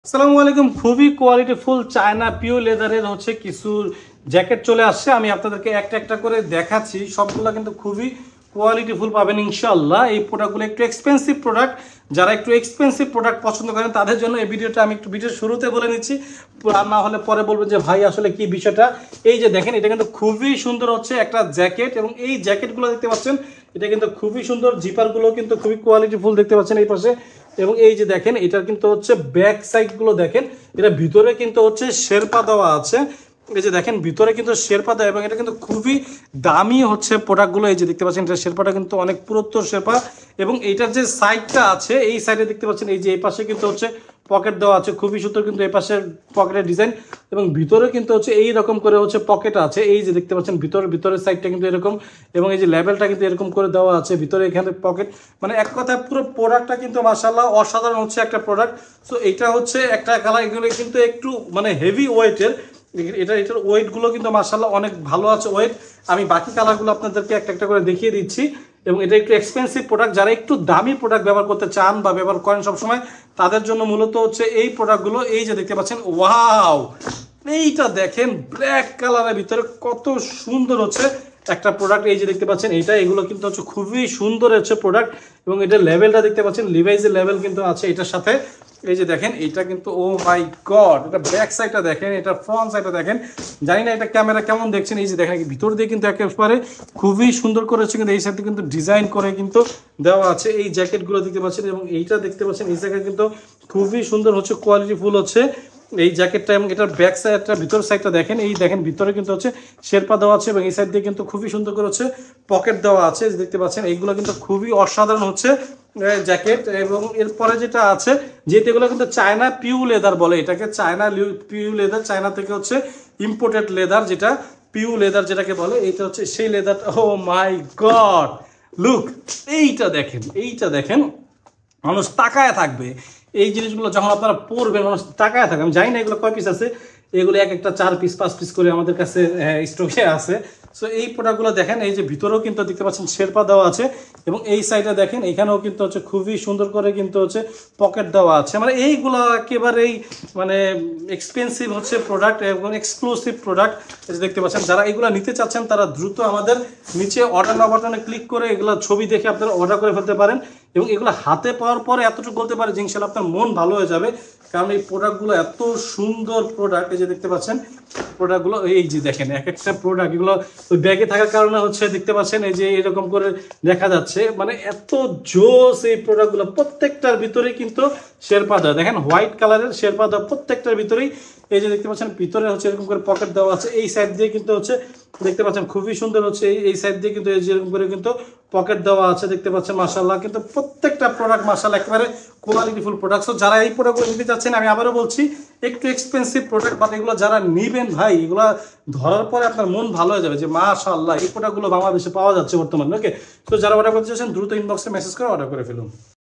আসসালামু আলাইকুম। খুবই কোয়ালিটিফুল চায়না পিওর লেদারের হচ্ছে কিছু জ্যাকেট চলে আসছে। আমি আপনাদেরকে একটা একটা করে দেখাচ্ছি। সবগুলো কিন্তু খুবই কোয়ালিটিফুল পাবেন ইনশাআল্লাহ। এই প্রোডাক্টগুলো একটু এক্সপেন্সিভ প্রোডাক্ট, যারা একটু এক্সপেন্সিভ প্রোডাক্ট পছন্দ করেন তাদের জন্য এই ভিডিওটা আমি একটু ভিডিওর শুরুতে বলে নিচ্ছি, আর না হলে পরে বলবেন যে ভাই আসলে কি বিষয়টা। এই যে দেখেন, এটা কিন্তু খুবই সুন্দর হচ্ছে একটা জ্যাকেট, এবং এই জ্যাকেটগুলো দেখতে পাচ্ছেন এটা কিন্তু খুবই সুন্দর। জিপারগুলো কিন্তু খুবই কোয়ালিটিফুল দেখতে পাচ্ছেন এই পাশে। এবং এই যে দেখেন, এটার কিন্তু হচ্ছে ব্যাক সাইড গুলো দেখেন, এটা ভিতরে কিন্তু হচ্ছে শেরপা দেওয়া আছে। এই যে দেখেন ভিতরে কিন্তু শেরপা দেওয়া, এবং এটা কিন্তু খুবই দামি হচ্ছে প্রোডাক্টগুলো। এই যে দেখতে পাচ্ছেন এটা শেরপাটা কিন্তু অনেক পুরাতন শেরপা। এবং এইটার যে সাইডটা আছে, এই সাইডে দেখতে পাচ্ছেন এই যে এই পাশে কিন্তু হচ্ছে পকেট দেওয়া আছে, খুবই সুন্দর কিন্তু এই পাশের পকেটের ডিজাইন। এবং ভিতরে কিন্তু হচ্ছে এই রকম করে হচ্ছে পকেট আছে। এই যে দেখতে পাচ্ছেন ভিতরের সাইডটা কিন্তু এরকম, এবং এই যে লেভেলটা কিন্তু এরকম করে দেওয়া আছে। ভিতরে এখানে পকেট, মানে এক কথায় পুরো প্রোডাক্টটা কিন্তু মাশাআল্লাহ অসাধারণ হচ্ছে একটা প্রোডাক্ট। সো এটা হচ্ছে একটা কালার, এগুলো কিন্তু একটু মানে হেভি ওয়েটের। এটার ওয়েটগুলো কিন্তু মাশাআল্লাহ অনেক ভালো আছে ওয়েট। আমি বাকি কালারগুলো আপনাদেরকে একটা একটা করে দেখিয়ে দিচ্ছি। এবং এটা একটু এক্সপেন্সিভ প্রোডাক্ট, যারা একটু দামি প্রোডাক্ট ব্যবহার করতে চান বা ব্যবহার করেন সবসময়, তাদের জন্য মূলত হচ্ছে এই প্রোডাক্টগুলো। এই যে দেখতে পাচ্ছেন, ওয়াও, এইটা দেখেন ব্ল্যাক কালারের ভিতরে কত সুন্দর হচ্ছে একটা প্রোডাক্ট। এই যে দেখতে পাচ্ছেন এগুলো কিন্তু হচ্ছে খুবই সুন্দর হচ্ছে প্রোডাক্ট। এবং এটার লেভেলটা দেখতে পাচ্ছেন, লিভাইজের লেভেল কিন্তু আছে এটার সাথে। এই যে দেখেন এটা কিন্তু, ও মাই গড, এটা ব্যাক সাইডটা দেখেন, এটা ফ্রন্ট সাইডটা দেখেন। জানি না এটা ক্যামেরা কেমন দেখছেন। এই যে দেখেন ভিতর দিয়ে কিন্তু একেবারে খুবই সুন্দর করেছে, কিন্তু এই সাইডে কিন্তু ডিজাইন করে কিন্তু দেওয়া আছে এই জ্যাকেটগুলো দেখতে পাচ্ছেন। এবং এইটা দেখতে পাচ্ছেন, এই জ্যাকেট কিন্তু খুবই সুন্দর হচ্ছে, কোয়ালিটিফুল হচ্ছে এই জ্যাকেটটা। এবং এটার ব্যাক সাইডটা, ভিতর সাইডটা দেখেন, এই দেখেন ভিতরে কিন্তু হচ্ছে শেরপা দেওয়া আছে, এবং এই সাইড দিয়ে কিন্তু খুবই সুন্দর করে হচ্ছে পকেট দেওয়া আছে দেখতে পাচ্ছেন। এইগুলো কিন্তু খুবই অসাধারণ হচ্ছে জ্যাকেট। এবং এরপরে যেটা আছে, যেটা এগুলো কিন্তু চায়না পিউ লেদার বলে এটাকে, চায়না পিউ লেদার, চায়না থেকে হচ্ছে ইম্পোর্টেড লেদার, যেটা পিউ লেদার যেটাকে বলে, এটা হচ্ছে সেই লেদার। ও মাই গড, লুক, এইটা দেখেন মানুষ তাকায় থাকবে। এই জিনিসগুলো যখন আপনারা পরবেন মানুষ তাকায় থাকবে। আমি জানি না এগুলো কয় পিস আছে, এগুলো এক একটা 4 পিস 5 পিস করে আমাদের কাছে স্টকে আছে। সো এই প্রোডাক্টগুলো দেখেন, এই যে ভিতরেও কিন্তু দেখতে পাচ্ছেন শেরপা দেওয়া আছে, এবং এই সাইডে দেখেন এখানেও কিন্তু হচ্ছে খুবই সুন্দর করে কিন্তু হচ্ছে পকেট দেওয়া আছে। মানে এইগুলো একেবারেই মানে এক্সপেন্সিভ হচ্ছে প্রোডাক্ট এবং এক্সক্লুসিভ প্রোডাক্ট। দেখতে পাচ্ছেন, যারা এগুলো নিতে চাচ্ছেন তারা দ্রুত আমাদের নিচে অর্ডার নাও বাটনে ক্লিক করে এগুলো ছবি দেখে আপনারা অর্ডার করে ফেলতে পারেন। এবং এগুলো হাতে পাওয়ার পরে এতটুকু বলতে পারে যে ইনশাআল্লাহ আপনার মন ভালো হয়ে যাবে, কারণ এই প্রোডাক্টগুলো এত সুন্দর প্রোডাক্ট। এই যে দেখতে পাচ্ছেন প্রোডাক্টগুলো, এই যে দেখেন এক একটা প্রোডাক্ট, এগুলো ওই ব্যাগে থাকার কারণে হচ্ছে দেখতে পাচ্ছেন এই যে এরকম করে দেখা যাচ্ছে, মানে এত জোস এই প্রোডাক্টগুলো। প্রত্যেকটার ভিতরে কিন্তু শেরপা দেওয়া, দেখেন হোয়াইট কালারের শেরপা দেওয়া প্রত্যেকটার ভিতরেই। এই যে দেখতে পাচ্ছেন ভিতরে হচ্ছে এরকম করে পকেট দেওয়া আছে, এই সাইড দিয়ে কিন্তু হচ্ছে দেখতে পাচ্ছেন খুবই সুন্দর হচ্ছে এই সাইড দিয়ে কিন্তু এই যে এরকম করে কিন্তু পকেট দেওয়া আছে দেখতে পাচ্ছেন। মাশাআল্লাহ, কিন্তু প্রত্যেকটা প্রোডাক্ট মাশাআল্লাহ একেবারে কোয়ালিটিফুল প্রোডাক্ট। সো যারা এই প্রোডাক্টগুলো নিতে চাচ্ছেন, আমি আবারও বলছি একটু এক্সপেন্সিভ প্রোডাক্ট, বাট এগুলো যারা নিবেন ভাই, এগুলো ধরার পরে আপনার মন ভালো হয়ে যাবে যে মাশাআল্লাহ এই প্রোডাক্টগুলো বাংলাদেশে পাওয়া যাচ্ছে বর্তমানে। ওকে, তো যারা অর্ডার করতে চাচ্ছেন দ্রুত ইনবক্সে মেসেজ করে অর্ডার করে ফেলুন।